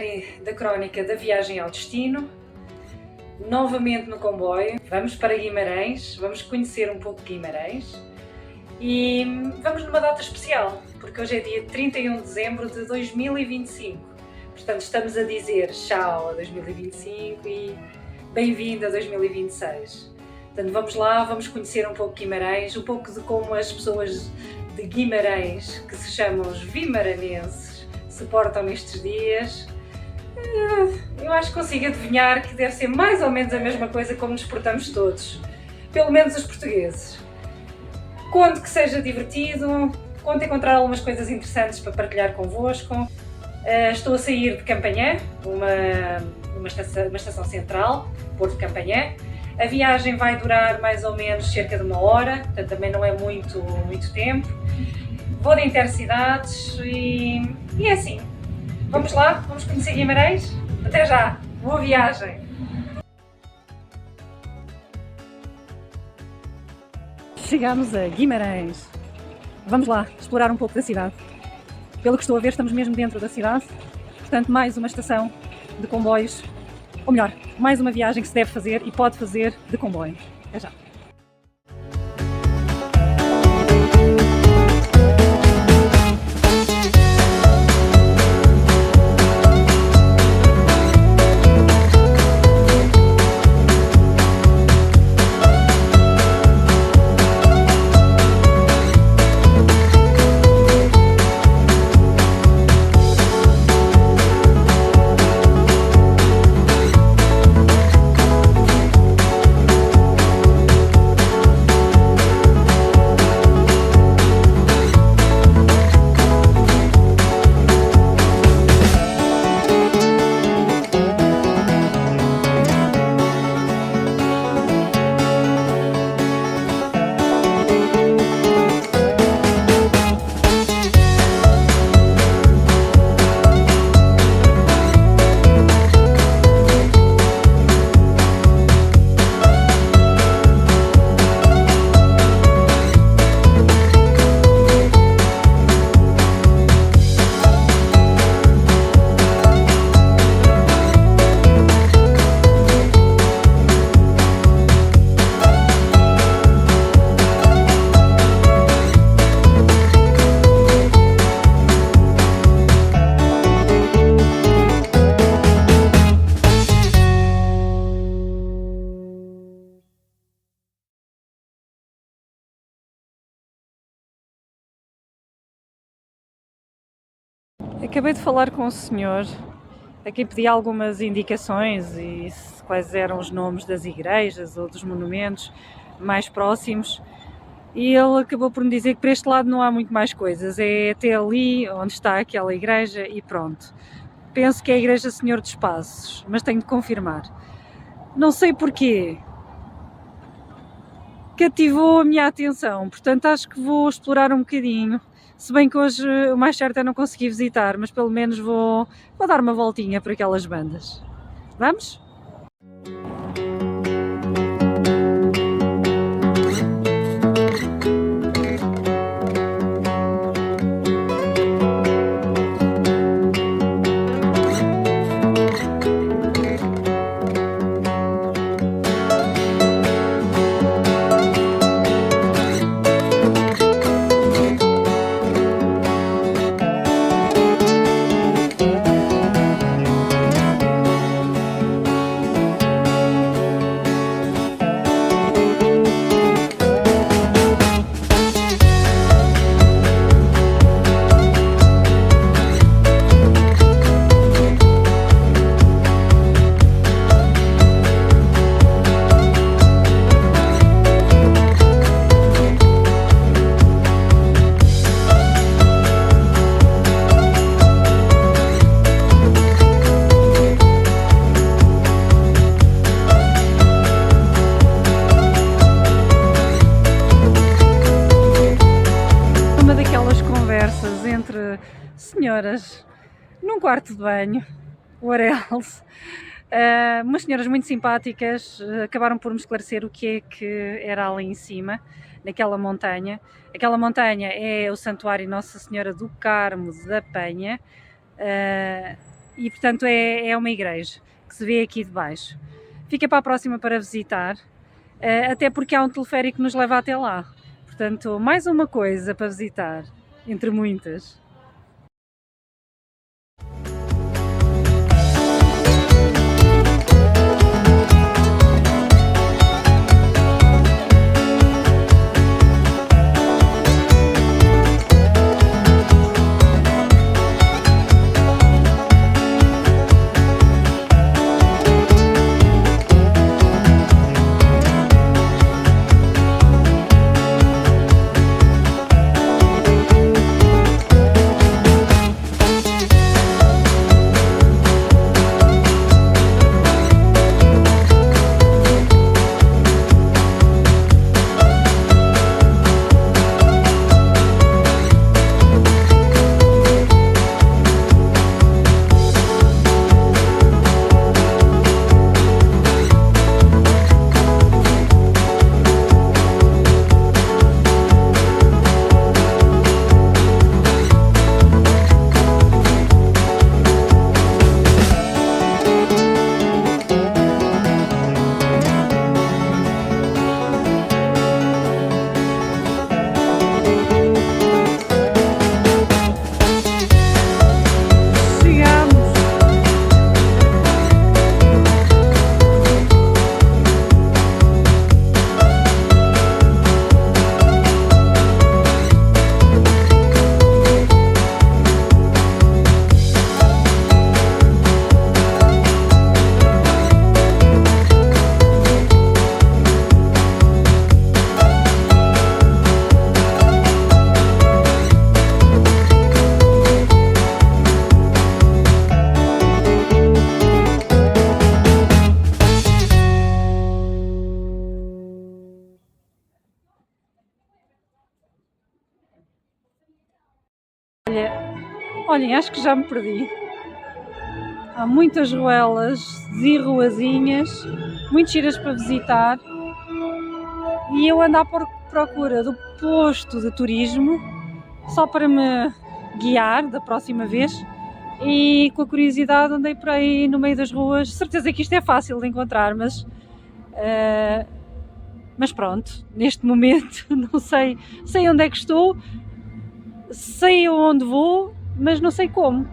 série da crónica da viagem ao destino, novamente no comboio. Vamos para Guimarães, vamos conhecer um pouco de Guimarães e vamos numa data especial, porque hoje é dia 31 de dezembro de 2025. Portanto, estamos a dizer tchau a 2025 e bem-vindo a 2026. Portanto, vamos lá, vamos conhecer um pouco de Guimarães, um pouco de como as pessoas de Guimarães, que se chamam os vimaranenses, se portam nestes dias. Eu acho que consigo adivinhar que deve ser mais ou menos a mesma coisa como nos portamos todos, pelo menos os portugueses. Conto que seja divertido, conto encontrar algumas coisas interessantes para partilhar convosco. Estou a sair de Campanhã, uma estação central, Porto de Campanhã. A viagem vai durar mais ou menos cerca de 1 hora, portanto também não é muito tempo. Vou de intercidades e é assim. Vamos lá, vamos conhecer Guimarães? Até já! Boa viagem! Chegamos a Guimarães. Vamos lá explorar um pouco da cidade. Pelo que estou a ver, estamos mesmo dentro da cidade. Portanto, mais uma estação de comboios. Ou melhor, mais uma viagem que se deve fazer e pode fazer de comboio. Até já! Acabei de falar com o senhor, a quem pedi algumas indicações e quais eram os nomes das igrejas ou dos monumentos mais próximos, e ele acabou por me dizer que para este lado não há muito mais coisas, é até ali onde está aquela igreja e pronto. Penso que é a Igreja Senhor dos Passos, mas tenho de confirmar. Não sei porquê, cativou a minha atenção, portanto acho que vou explorar um bocadinho. Se bem que hoje o mais certo é não conseguir visitar, mas pelo menos vou dar uma voltinha por aquelas bandas. Vamos? Entre senhoras num quarto de banho, what else? Umas senhoras muito simpáticas acabaram por me esclarecer o que é que era ali em cima, naquela montanha. Aquela montanha é o Santuário Nossa Senhora do Carmo da Penha. e portanto é uma igreja que se vê aqui de baixo. Fica para a próxima para visitar, até porque há um teleférico que nos leva até lá. Portanto, mais uma coisa para visitar, entre muitas. Olhem, acho que já me perdi. Há muitas ruelas e ruazinhas, muito giras para visitar, e eu ando à procura do posto de turismo só para me guiar da próxima vez, e com a curiosidade andei por aí no meio das ruas. Certeza que isto é fácil de encontrar, mas pronto, neste momento não sei onde é que estou, sei aonde vou, mas não sei como.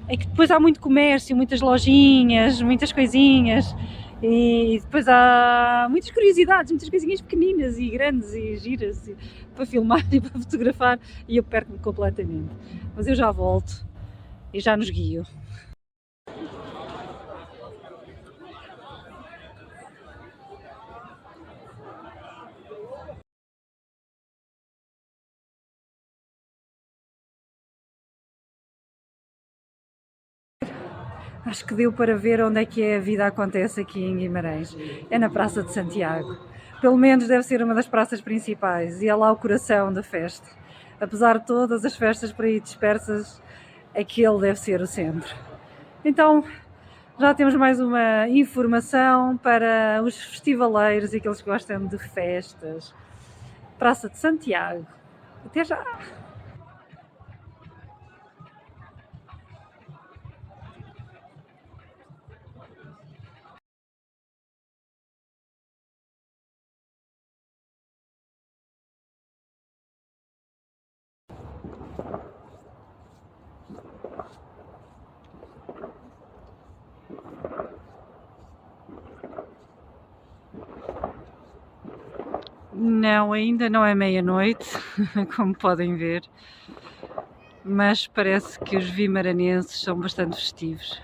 É que depois há muito comércio, muitas lojinhas, muitas coisinhas, e depois há muitas curiosidades, muitas coisinhas pequeninas e grandes e giras para filmar e para fotografar, e eu perco-me completamente. Mas eu já volto e já nos guio. Acho que deu para ver onde é que a vida acontece aqui em Guimarães. É na Praça de Santiago. Pelo menos deve ser uma das praças principais, e é lá o coração da festa. Apesar de todas as festas por aí dispersas, aquele deve ser o centro. Então, já temos mais uma informação para os festivaleiros e aqueles que gostam de festas. Praça de Santiago. Até já! Não, ainda não é meia-noite, como podem ver, mas parece que os vimaranenses são bastante festivos.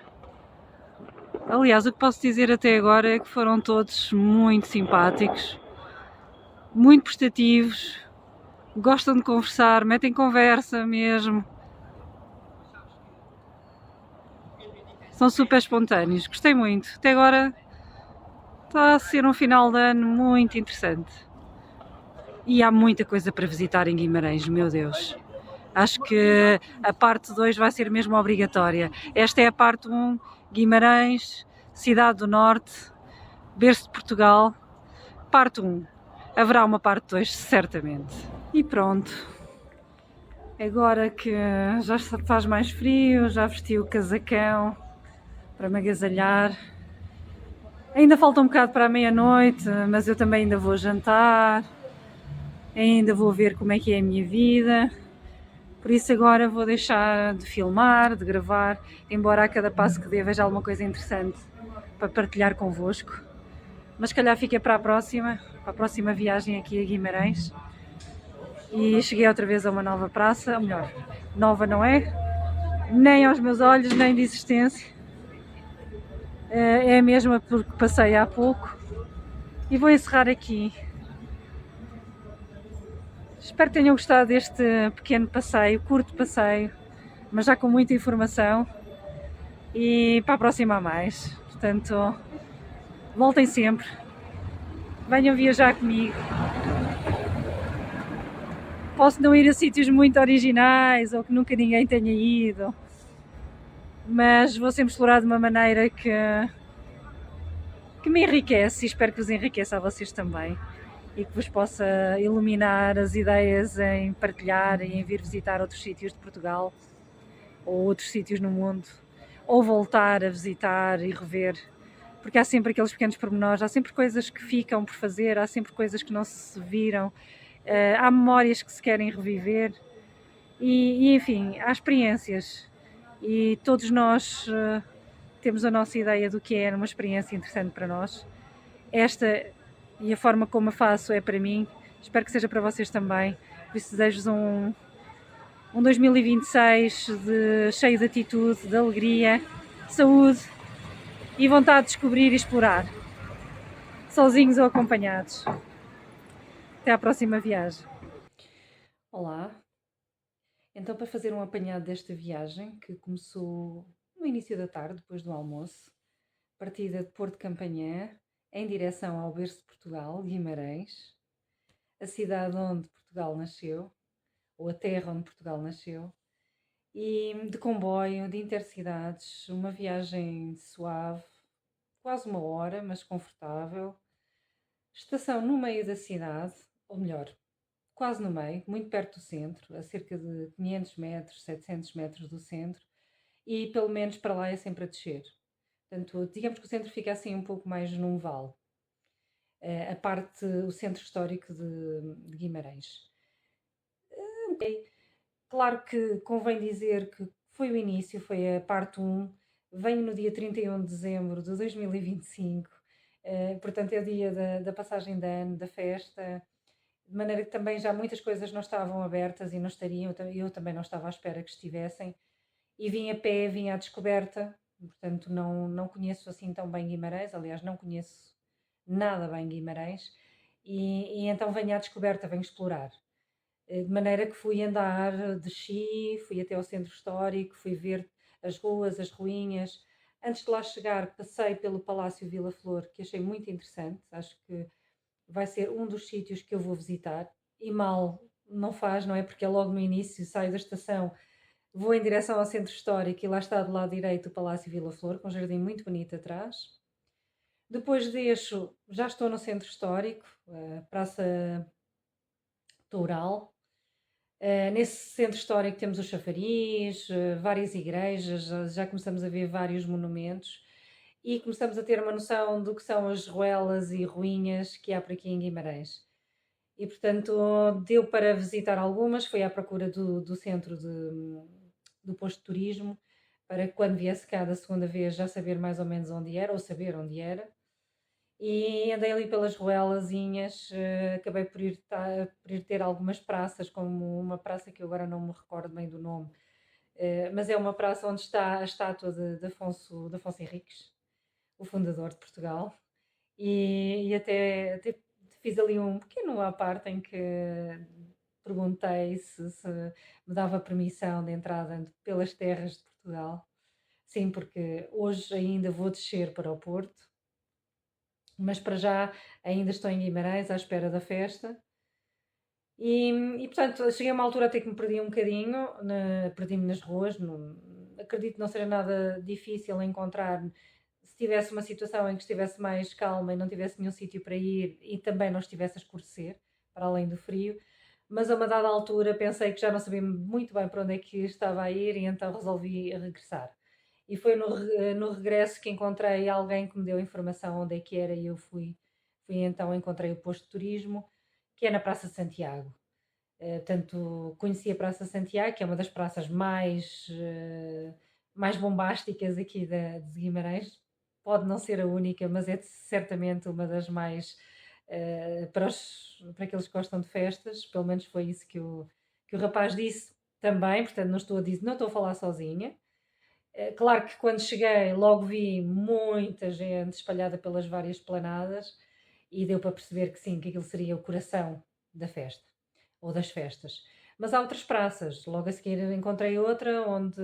Aliás, o que posso dizer até agora é que foram todos muito simpáticos, muito prestativos, gostam de conversar, metem conversa mesmo. São super espontâneos, gostei muito. Até agora está a ser um final de ano muito interessante. E há muita coisa para visitar em Guimarães, meu Deus. Acho que a parte 2 vai ser mesmo obrigatória. Esta é a parte 1, Guimarães, Cidade do Norte, berço de Portugal. Parte 1. Haverá uma parte 2, certamente. E pronto. Agora que já faz mais frio, já vesti o casacão para me agasalhar. Ainda falta um bocado para a meia-noite, mas eu também ainda vou jantar, ainda vou ver como é que é a minha vida. Por isso agora vou deixar de filmar, de gravar, embora a cada passo que dê veja alguma coisa interessante para partilhar convosco. Mas se calhar fica para a próxima viagem aqui a Guimarães. E cheguei outra vez a uma nova praça, ou melhor, nova não é, nem aos meus olhos, nem de existência. É a mesma porque passei há pouco. E vou encerrar aqui. Espero que tenham gostado deste pequeno passeio, curto passeio, mas já com muita informação. E para a próxima há mais. Portanto, voltem sempre. Venham viajar comigo. Posso não ir a sítios muito originais ou que nunca ninguém tenha ido, mas vou sempre explorar de uma maneira que me enriquece e espero que vos enriqueça a vocês também e que vos possa iluminar as ideias em partilhar e em vir visitar outros sítios de Portugal ou outros sítios no mundo, ou voltar a visitar e rever, porque há sempre aqueles pequenos pormenores, há sempre coisas que ficam por fazer, há sempre coisas que não se viram, há memórias que se querem reviver e enfim, há experiências e todos nós temos a nossa ideia do que é uma experiência interessante para nós. Esta e a forma como a faço é para mim, espero que seja para vocês também. Por isso desejo-vos um 2026 cheio de atitude, de alegria, saúde e vontade de descobrir e explorar, sozinhos ou acompanhados. Até à próxima viagem. Olá, então para fazer um apanhado desta viagem que começou no início da tarde, depois do almoço, partida de Porto de Campanhã, em direção ao berço de Portugal, Guimarães, a cidade onde Portugal nasceu, ou a terra onde Portugal nasceu, e de comboio, de intercidades, uma viagem suave, quase uma hora, mas confortável, estação no meio da cidade, ou melhor, quase no meio, muito perto do centro, a cerca de 500 metros, 700 metros do centro, e pelo menos para lá é sempre a descer. Portanto, digamos que o centro fica assim um pouco mais num vale. A parte, o centro histórico de Guimarães. Claro que convém dizer que foi o início, foi a parte 1, venho no dia 31 de dezembro de 2025, portanto é o dia da passagem de ano, da festa, de maneira que também já muitas coisas não estavam abertas e não estariam, eu também não estava à espera que estivessem, e vim a pé, vim à descoberta, portanto não conheço assim tão bem Guimarães, aliás não conheço nada bem Guimarães, e então venho à descoberta, venho explorar. De maneira que fui andar, desci, fui até ao centro histórico, fui ver as ruas, as ruínas. Antes de lá chegar, passei pelo Palácio Vila Flor, que achei muito interessante. Acho que vai ser um dos sítios que eu vou visitar. E mal não faz, não é? Porque é logo no início, saio da estação, vou em direção ao centro histórico e lá está do lado direito o Palácio Vila Flor, com um jardim muito bonito atrás. Depois deixo, já estou no centro histórico, Praça Toural. Nesse centro histórico temos o chafariz, várias igrejas, já começamos a ver vários monumentos e começamos a ter uma noção do que são as ruelas e ruínas que há por aqui em Guimarães. E portanto deu para visitar algumas, foi à procura do centro do posto de turismo, para quando viesse cá da segunda vez já saber mais ou menos onde era, ou saber onde era. E andei ali pelas ruelazinhas, acabei por ir ter algumas praças, como uma praça que eu agora não me recordo bem do nome, mas é uma praça onde está a estátua de Afonso Henriques, o fundador de Portugal, e até fiz ali um pequeno à parte em que perguntei se me dava permissão de entrada pelas terras de Portugal. Sim, porque hoje ainda vou descer para o Porto, mas para já ainda estou em Guimarães à espera da festa. Portanto, cheguei a uma altura até que me perdi um bocadinho, perdi-me nas ruas. Acredito que não seja nada difícil encontrar se tivesse uma situação em que estivesse mais calma e não tivesse nenhum sítio para ir e também não estivesse a escurecer, para além do frio. mas a uma dada altura pensei que já não sabia muito bem para onde é que estava a ir e então resolvi regressar. E foi no regresso que encontrei alguém que me deu informação onde é que era e eu fui então encontrei o posto de turismo, que é na Praça de Santiago. Portanto, conheci a Praça de Santiago, que é uma das praças mais bombásticas aqui de Guimarães. Pode não ser a única, mas é certamente uma das mais para aqueles que gostam de festas. Pelo menos foi isso que o rapaz disse também. Portanto, não estou a falar sozinha. Claro que quando cheguei logo vi muita gente espalhada pelas várias planadas e deu para perceber que sim, que aquilo seria o coração da festa ou das festas. Mas há outras praças. Logo a seguir encontrei outra onde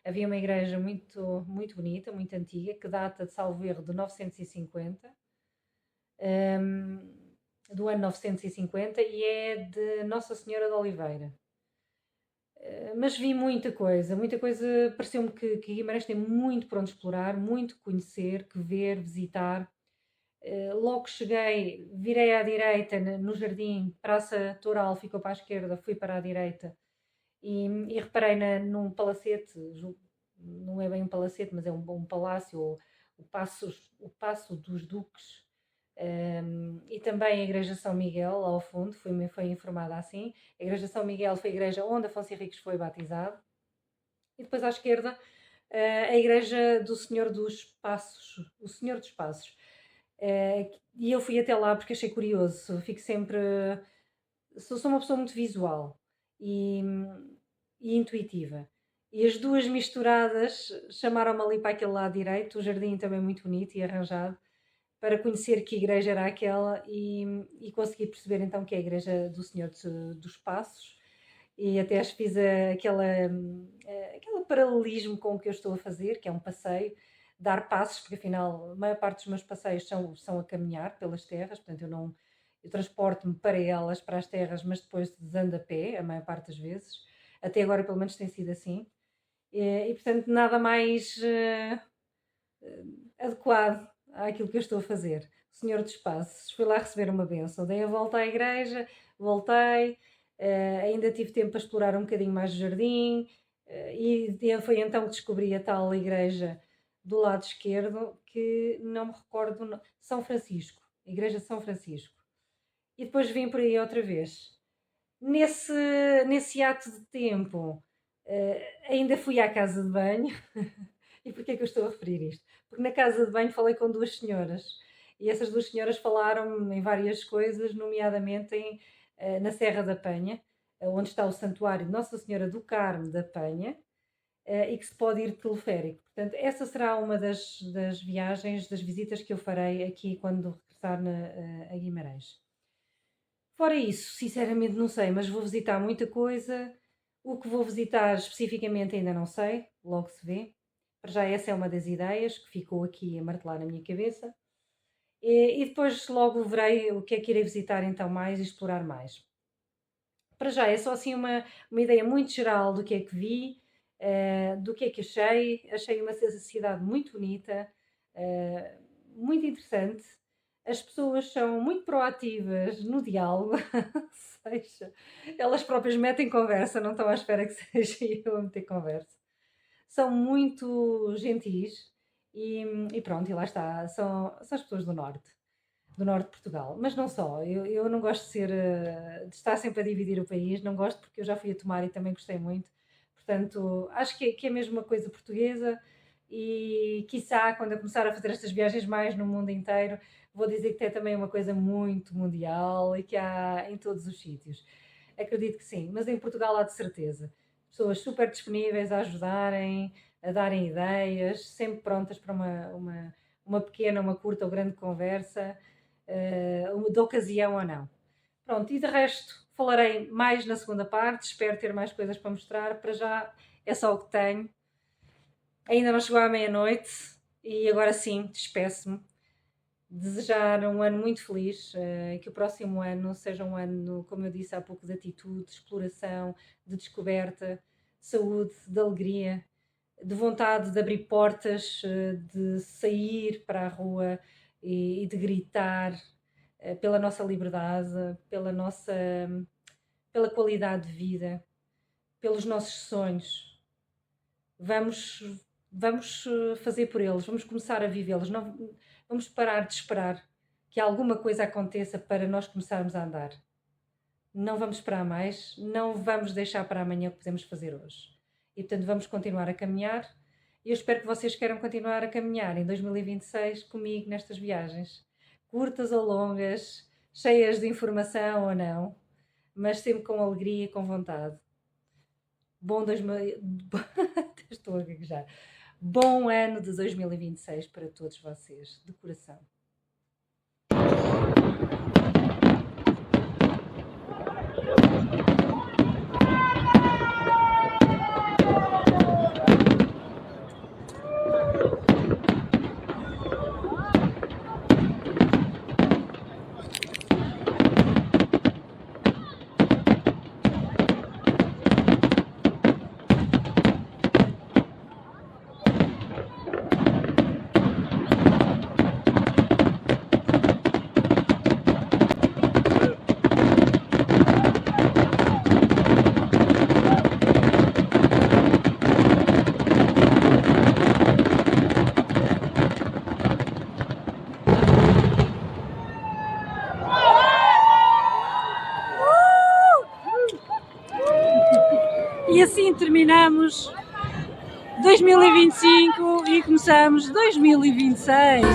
havia uma igreja muito, muito bonita, muito antiga, que data de salvo erro de 950, do ano 950, e é de Nossa Senhora de Oliveira. Mas vi muita coisa, pareceu-me que Guimarães tem muito para onde explorar, muito que conhecer, que ver, visitar. Logo que cheguei, virei à direita no jardim, Praça Toural ficou para a esquerda, fui para a direita e reparei num palacete, não é bem um palacete, mas é um palácio, o Paço dos Duques, e também a Igreja São Miguel, lá ao fundo, foi informada assim. A Igreja São Miguel foi a igreja onde Afonso Henriques foi batizado. E depois à esquerda, a Igreja do Senhor dos Passos, o Senhor dos Passos. E eu fui até lá porque achei curioso, fico sempre. Sou uma pessoa muito visual e, e intuitiva. E as duas misturadas chamaram-me ali para aquele lado direito, o jardim também muito bonito e arranjado, para conhecer que igreja era aquela e consegui perceber então que é a Igreja do Senhor dos Passos. E até acho que fiz aquele paralelismo com o que eu estou a fazer, que é um passeio, dar passos, porque afinal a maior parte dos meus passeios são a caminhar pelas terras, portanto eu transporto-me para elas, para as terras, mas depois desando a pé, a maior parte das vezes. Até agora pelo menos tem sido assim. E portanto nada mais adequado àquilo que eu estou a fazer. O Senhor dos Passos, fui lá receber uma bênção, dei a volta à igreja, voltei, ainda tive tempo para explorar um bocadinho mais o jardim, e foi então que descobri a tal igreja do lado esquerdo, que não me recordo, São Francisco, Igreja de São Francisco. E depois vim por aí outra vez. Nesse, nesse ato de tempo, ainda fui à casa de banho. E porquê é que eu estou a referir isto? Porque na casa de banho falei com duas senhoras e essas duas senhoras falaram em várias coisas, nomeadamente na Serra da Penha, onde está o Santuário de Nossa Senhora do Carmo da Penha, e que se pode ir de teleférico. Portanto, essa será uma das viagens, das visitas que eu farei aqui quando regressar a Guimarães. Fora isso, sinceramente não sei, mas vou visitar muita coisa. O que vou visitar especificamente ainda não sei, logo se vê. Para já essa é uma das ideias que ficou aqui a martelar na minha cabeça. E depois logo verei o que é que irei visitar então mais e explorar mais. Para já é só assim uma ideia muito geral do que é que vi, do que é que achei. Achei uma cidade muito bonita, muito interessante. As pessoas são muito proativas no diálogo, ou seja, elas próprias metem conversa, não estão à espera que seja eu a meter conversa. São muito gentis e pronto, e lá está, são as pessoas do norte de Portugal, mas não só, eu não gosto de estar sempre a dividir o país, não gosto porque eu já fui a Tomar e também gostei muito, portanto, acho que é mesmo uma coisa portuguesa e quiçá quando eu começar a fazer estas viagens mais no mundo inteiro, vou dizer que é também uma coisa muito mundial e que há em todos os sítios. Acredito que sim, mas em Portugal há de certeza. Pessoas super disponíveis a ajudarem, a darem ideias, sempre prontas para uma pequena, uma curta ou grande conversa, de ocasião ou não. Pronto, e de resto falarei mais na segunda parte, espero ter mais coisas para mostrar. Para já é só o que tenho. Ainda não chegou à meia-noite e agora sim, despeço-me. Desejar um ano muito feliz, que o próximo ano seja um ano, como eu disse há pouco, de atitude, de exploração, de descoberta, de saúde, de alegria, de vontade de abrir portas, de sair para a rua e de gritar pela nossa liberdade, pela nossa pela qualidade de vida, pelos nossos sonhos. Vamos fazer por eles, vamos começar a vivê-los, não vamos parar de esperar que alguma coisa aconteça para nós começarmos a andar. Não vamos esperar mais, não vamos deixar para amanhã o que podemos fazer hoje. E portanto vamos continuar a caminhar. Eu espero que vocês queiram continuar a caminhar em 2026 comigo nestas viagens, curtas ou longas, cheias de informação ou não, mas sempre com alegria e com vontade. Estou a gaguejar. Bom ano de 2026 para todos vocês, de coração. E assim terminamos 2025 e começamos 2026.